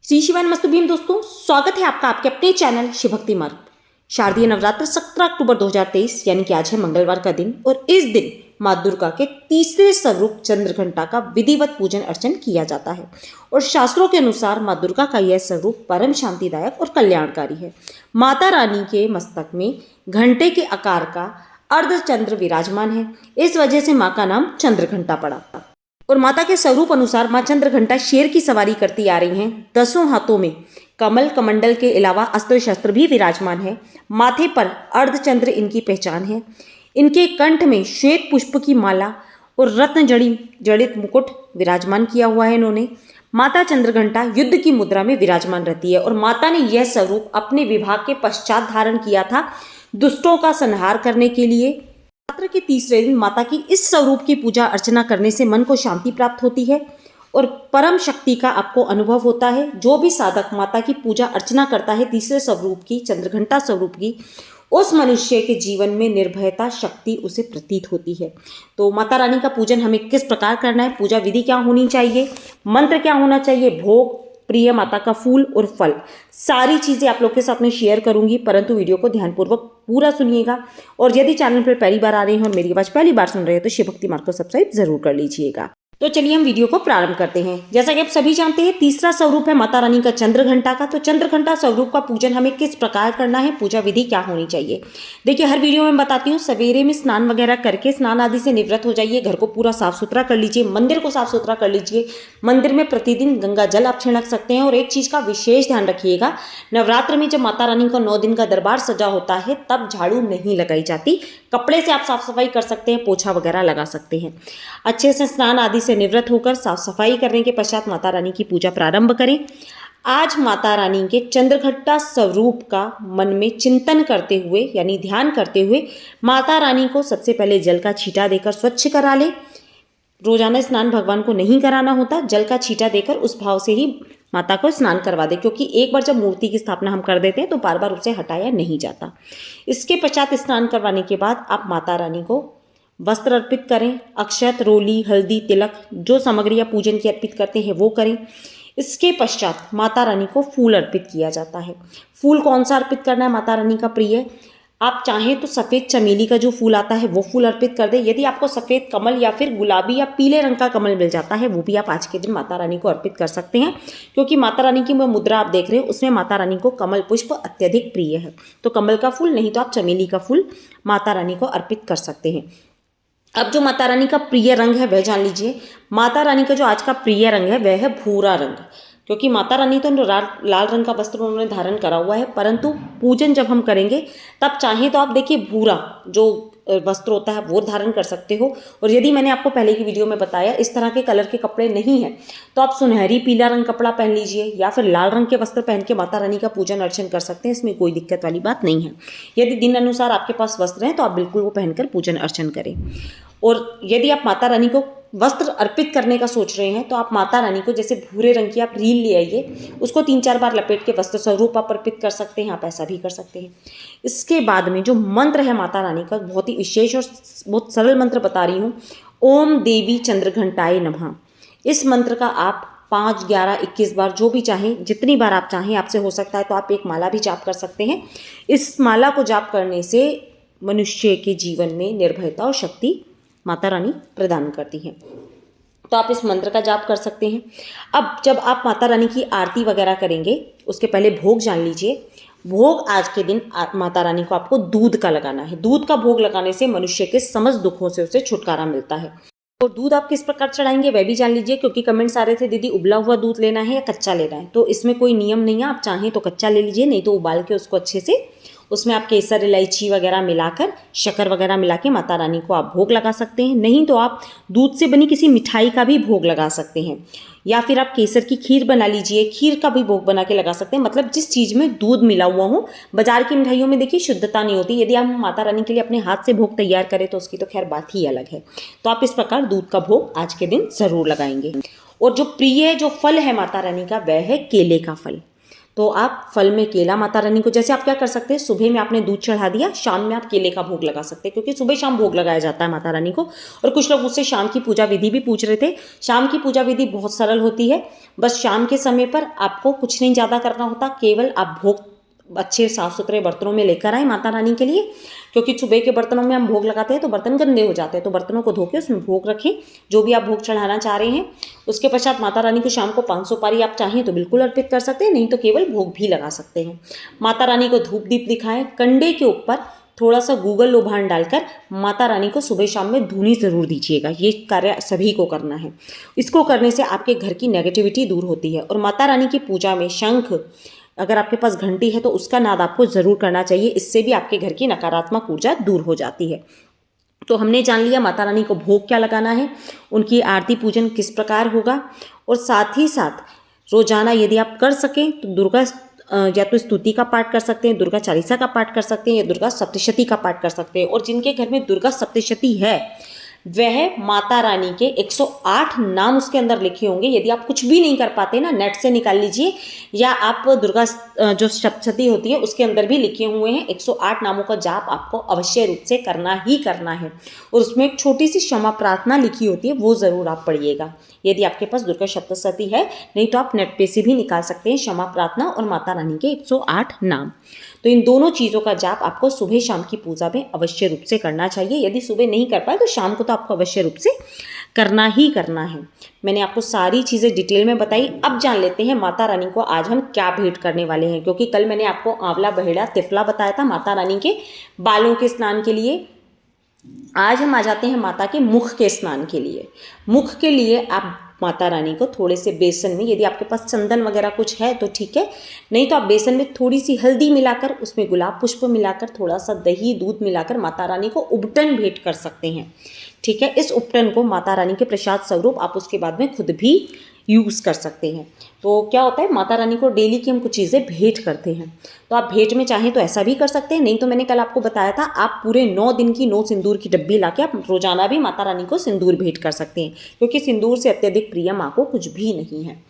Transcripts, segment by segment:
श्री शिवाय नमस्तु भीम दोस्तों, स्वागत है आपका आपके अपने चैनल शिव भक्ति मार्ग। शारदीय नवरात्र 17 अक्टूबर 2023 यानी कि आज है मंगलवार का दिन और इस दिन माँ दुर्गा के तीसरे स्वरूप चंद्रघंटा का विधिवत पूजन अर्चन किया जाता है। और शास्त्रों के अनुसार माँ दुर्गा का यह स्वरूप परम शांतिदायक और कल्याणकारी है। माता रानी के मस्तक में घंटे के आकार का अर्धचंद्र विराजमान है, इस वजह से माँ का नाम चंद्रघंटा पड़ा। और माता के स्वरूप अनुसार माँ चंद्रघंटा शेर की सवारी करती आ रही हैं। 10 हाथों में कमल कमंडल के अलावा अस्त्र शस्त्र भी विराजमान है। माथे पर अर्धचंद्र इनकी पहचान है। इनके कंठ में श्वेत पुष्प की माला और रत्न जड़ित मुकुट विराजमान किया हुआ है इन्होंने। माता चंद्रघंटा युद्ध की मुद्रा में विराजमान रहती है और माता ने यह स्वरूप अपने विवाह के पश्चात धारण किया था, दुष्टों का संहार करने के लिए। नवरात्र के तीसरे दिन माता की इस स्वरूप की पूजा अर्चना करने से मन को शांति प्राप्त होती है और परम शक्ति का आपको अनुभव होता है। जो भी साधक माता की पूजा अर्चना करता है तीसरे स्वरूप की, चंद्रघंटा स्वरूप की, उस मनुष्य के जीवन में निर्भयता शक्ति उसे प्रतीत होती है। तो माता रानी का पूजन हमें किस प्रकार करना है, पूजा विधि क्या होनी चाहिए, मंत्र क्या होना चाहिए, भोग, प्रिय माता का फूल और फल, सारी चीज़ें आप लोग के साथ में शेयर करूंगी, परंतु वीडियो को ध्यानपूर्वक पूरा सुनिएगा। और यदि चैनल पर पहली बार आ रहे हैं और मेरी आवाज़ पहली बार सुन रहे हैं तो शिव भक्ति मार्ग को सब्सक्राइब जरूर कर लीजिएगा। तो चलिए हम वीडियो को प्रारंभ करते हैं। जैसा कि आप सभी जानते हैं तीसरा स्वरूप है माता रानी का चंद्रघंटा का। तो चंद्रघंटा स्वरूप का पूजन हमें किस प्रकार करना है, पूजा विधि क्या होनी चाहिए, देखिए हर वीडियो में बताती हूँ। सवेरे में स्नान वगैरह करके स्नान आदि से निवृत्त हो जाइए, घर को पूरा साफ सुथरा कर लीजिए, मंदिर को साफ सुथरा कर लीजिए। मंदिर में प्रतिदिन गंगा जल आप छिड़क सकते हैं। और एक चीज़ का विशेष ध्यान रखिएगा, नवरात्र में जब माता रानी का 9 दिन का दरबार सजा होता है तब झाड़ू नहीं लगाई जाती, कपड़े से आप साफ सफाई कर सकते हैं, पोछा वगैरह लगा सकते हैं। अच्छे से स्नान आदि से निवृत्त होकर साफ सफाई करने के पश्चात माता रानी की पूजा प्रारंभ करें। आज माता रानी के चंद्रघंटा स्वरूप का मन में चिंतन करते हुए यानी ध्यान करते हुए माता रानी को सबसे पहले जल का छींटा देकर स्वच्छ करा ले। रोजाना स्नान भगवान को नहीं कराना होता, जल का छींटा देकर उस भाव से ही माता को स्नान करवा दे, क्योंकि एक बार जब मूर्ति की स्थापना हम कर देते हैं तो बार बार उसे हटाया नहीं जाता। इसके पश्चात स्नान करवाने के बाद आप माता रानी को वस्त्र अर्पित करें, अक्षत, रोली, हल्दी, तिलक, जो सामग्री आप पूजन की अर्पित करते हैं वो करें। इसके पश्चात माता रानी को फूल अर्पित किया जाता है। फूल कौन सा अर्पित करना है माता रानी का प्रिय, आप चाहें तो सफ़ेद चमेली का जो फूल आता है वो फूल अर्पित कर दें। यदि आपको सफ़ेद कमल या फिर गुलाबी या पीले रंग का कमल मिल जाता है वो भी आप आज के दिन माता रानी को अर्पित कर सकते हैं, क्योंकि माता रानी की वो मुद्रा आप देख रहे हो उसमें माता रानी को कमल पुष्प अत्यधिक प्रिय है। तो कमल का फूल नहीं तो आप चमेली का फूल माता रानी को अर्पित कर सकते हैं। अब जो माता रानी का प्रिय रंग है वह जान लीजिए। माता रानी का जो आज का प्रिय रंग है वह है भूरा रंग, क्योंकि माता रानी तो लाल रंग का वस्त्र उन्होंने धारण करा हुआ है, परंतु पूजन जब हम करेंगे तब चाहें तो आप देखिए भूरा जो वस्त्र होता है वो धारण कर सकते हो। और यदि मैंने आपको पहले की वीडियो में बताया इस तरह के कलर के कपड़े नहीं हैं तो आप सुनहरी पीला रंग कपड़ा पहन लीजिए या फिर लाल रंग के वस्त्र पहन के माता रानी का पूजन अर्चन कर सकते हैं, इसमें कोई दिक्कत वाली बात नहीं है। यदि दिन अनुसार आपके पास वस्त्र हैं तो आप बिल्कुल वो पहनकर पूजन अर्चन करें। और यदि आप माता रानी को वस्त्र अर्पित करने का सोच रहे हैं तो आप माता रानी को जैसे भूरे रंग की आप रील ले आइए, उसको 3-4 बार लपेट के वस्त्र स्वरूप आप अर्पित कर सकते हैं, आप ऐसा भी कर सकते हैं। इसके बाद में जो मंत्र है माता रानी का बहुत ही विशेष और बहुत सरल मंत्र बता रही हूँ, ओम देवी चंद्रघंटाय नमः। इस मंत्र का आप 5, 11, 21 बार जो भी चाहें, जितनी बार आप चाहें, आपसे हो सकता है तो आप एक माला भी जाप कर सकते हैं। इस माला को जाप करने से मनुष्य के जीवन में निर्भयता और शक्ति माता रानी प्रदान करती हैं, तो आप इस मंत्र का जाप कर सकते हैं। अब जब आप माता रानी की आरती वगैरह करेंगे उसके पहले भोग जान लीजिए। भोग आज के दिन माता रानी को आपको दूध का लगाना है। दूध का भोग लगाने से मनुष्य के समस्त दुखों से उसे छुटकारा मिलता है। और दूध आप किस प्रकार चढ़ाएंगे वह भी जान लीजिए, क्योंकि कमेंट्स आ रहे थे दीदी उबला हुआ दूध लेना है या कच्चा लेना है, तो इसमें कोई नियम नहीं है। आप चाहें तो कच्चा ले लीजिए, नहीं तो उबाल के उसको अच्छे से उसमें आप केसर, इलायची वगैरह मिलाकर, शक्कर वगैरह मिला के माता रानी को आप भोग लगा सकते हैं। नहीं तो आप दूध से बनी किसी मिठाई का भी भोग लगा सकते हैं, या फिर आप केसर की खीर बना लीजिए, खीर का भी भोग बना के लगा सकते हैं। मतलब जिस चीज़ में दूध मिला हुआ हो। बाजार की मिठाइयों में देखिए शुद्धता नहीं होती, यदि आप माता रानी के लिए अपने हाथ से भोग तैयार करें तो उसकी तो खैर बात ही अलग है। तो आप इस प्रकार दूध का भोग आज के दिन ज़रूर लगाएंगे। और जो प्रिय जो फल है माता रानी का वह है केले का फल। तो आप फल में केला माता रानी को, जैसे आप क्या कर सकते हैं, सुबह में आपने दूध चढ़ा दिया, शाम में आप केले का भोग लगा सकते हैं, क्योंकि सुबह शाम भोग लगाया जाता है माता रानी को। और कुछ लोग मुझसे शाम की पूजा विधि भी पूछ रहे थे। शाम की पूजा विधि बहुत सरल होती है। बस शाम के समय पर आपको कुछ नहीं ज़्यादा करना होता, केवल आप भोग अच्छे साफ सुथरे बर्तनों में लेकर आए माता रानी के लिए, क्योंकि सुबह के बर्तनों में हम भोग लगाते हैं तो बर्तन गंदे हो जाते हैं। तो बर्तनों को धो के उसमें भोग रखें, जो भी आप भोग चढ़ाना चाह रहे हैं। उसके पश्चात माता रानी को शाम को 500 पारी आप चाहें तो बिल्कुल अर्पित कर सकते हैं, नहीं तो केवल भोग भी लगा सकते हैं। माता रानी को धूप दीप दिखाएं। कंडे के ऊपर थोड़ा सा गूगल लोभान डालकर माता रानी को सुबह शाम में धूनी ज़रूर दीजिएगा। ये कार्य सभी को करना है। इसको करने से आपके घर की नेगेटिविटी दूर होती है। और माता रानी की पूजा में शंख, अगर आपके पास घंटी है तो उसका नाद आपको ज़रूर करना चाहिए। इससे भी आपके घर की नकारात्मक ऊर्जा दूर हो जाती है। तो हमने जान लिया माता रानी को भोग क्या लगाना है, उनकी आरती पूजन किस प्रकार होगा, और साथ ही साथ रोजाना यदि आप कर सकें तो दुर्गा या तो स्तुति का पाठ कर सकते हैं, दुर्गा चालीसा का पाठ कर सकते हैं, या दुर्गा सप्तशती का पाठ कर सकते हैं। और जिनके घर में दुर्गा सप्तशती है वह माता रानी के 108 नाम उसके अंदर लिखे होंगे। यदि आप कुछ भी नहीं कर पाते ना, नेट से निकाल लीजिए, या आप दुर्गा जो सप्तशती होती है उसके अंदर भी लिखे हुए हैं। 108 नामों का जाप आपको अवश्य रूप से करना ही करना है। और उसमें एक छोटी सी क्षमा प्रार्थना लिखी होती है, वो ज़रूर आप पढ़िएगा यदि आपके पास दुर्गा सप्तशती है। नहीं तो आप नेट पे से भी निकाल सकते हैं क्षमा प्रार्थना और माता रानी के 108 नाम। तो इन दोनों चीज़ों का जाप आपको सुबह शाम की पूजा में अवश्य रूप से करना चाहिए। यदि सुबह नहीं कर पाए तो शाम को तो आपको अवश्य रूप से करना ही करना है। मैंने आपको सारी चीज़ें डिटेल में बताई। अब जान लेते हैं माता रानी को आज हम क्या भेंट करने वाले हैं, क्योंकि कल मैंने आपको आंवला बहेड़ा तिफला बताया था माता रानी के बालों के स्नान के लिए। आज हम आ जाते हैं माता के मुख के स्नान के लिए। मुख के लिए आप माता रानी को थोड़े से बेसन में, यदि आपके पास चंदन वगैरह कुछ है तो ठीक है, नहीं तो आप बेसन में थोड़ी सी हल्दी मिलाकर, उसमें गुलाब पुष्प मिलाकर, थोड़ा सा दही दूध मिलाकर माता रानी को उपटन भेंट कर सकते हैं। ठीक है, इस उपटन को माता रानी के प्रसाद स्वरूप आप उसके बाद में खुद भी यूज़ कर सकते हैं। तो क्या होता है, माता रानी को डेली की हम कुछ चीज़ें भेंट करते हैं। तो आप भेंट में चाहें तो ऐसा भी कर सकते हैं, नहीं तो मैंने कल आपको बताया था आप पूरे 9 दिन की 9 सिंदूर की डब्बी लाके आप रोजाना भी माता रानी को सिंदूर भेंट कर सकते हैं, क्योंकि सिंदूर से अत्यधिक प्रिय माँ को कुछ भी नहीं है।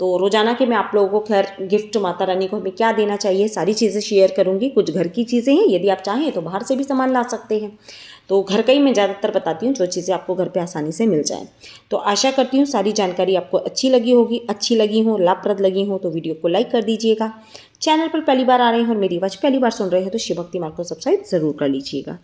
तो रोजाना के मैं आप लोगों को खैर गिफ्ट माता रानी को हमें क्या देना चाहिए सारी चीज़ें शेयर करूँगी। कुछ घर की चीज़ें हैं, यदि आप चाहें तो बाहर से भी सामान ला सकते हैं। तो घर का ही मैं ज़्यादातर बताती हूँ, जो चीज़ें आपको घर पे आसानी से मिल जाए। तो आशा करती हूँ सारी जानकारी आपको अच्छी लगी होगी। अच्छी लगी हो, लाभप्रद लगी हो तो वीडियो को लाइक कर दीजिएगा। चैनल पर पहली बार आ रहे हैं और मेरी आवाज़ पहली बार सुन रहे हैं तो शिव भक्ति मार्ग को सब्सक्राइब ज़रूर कर लीजिएगा।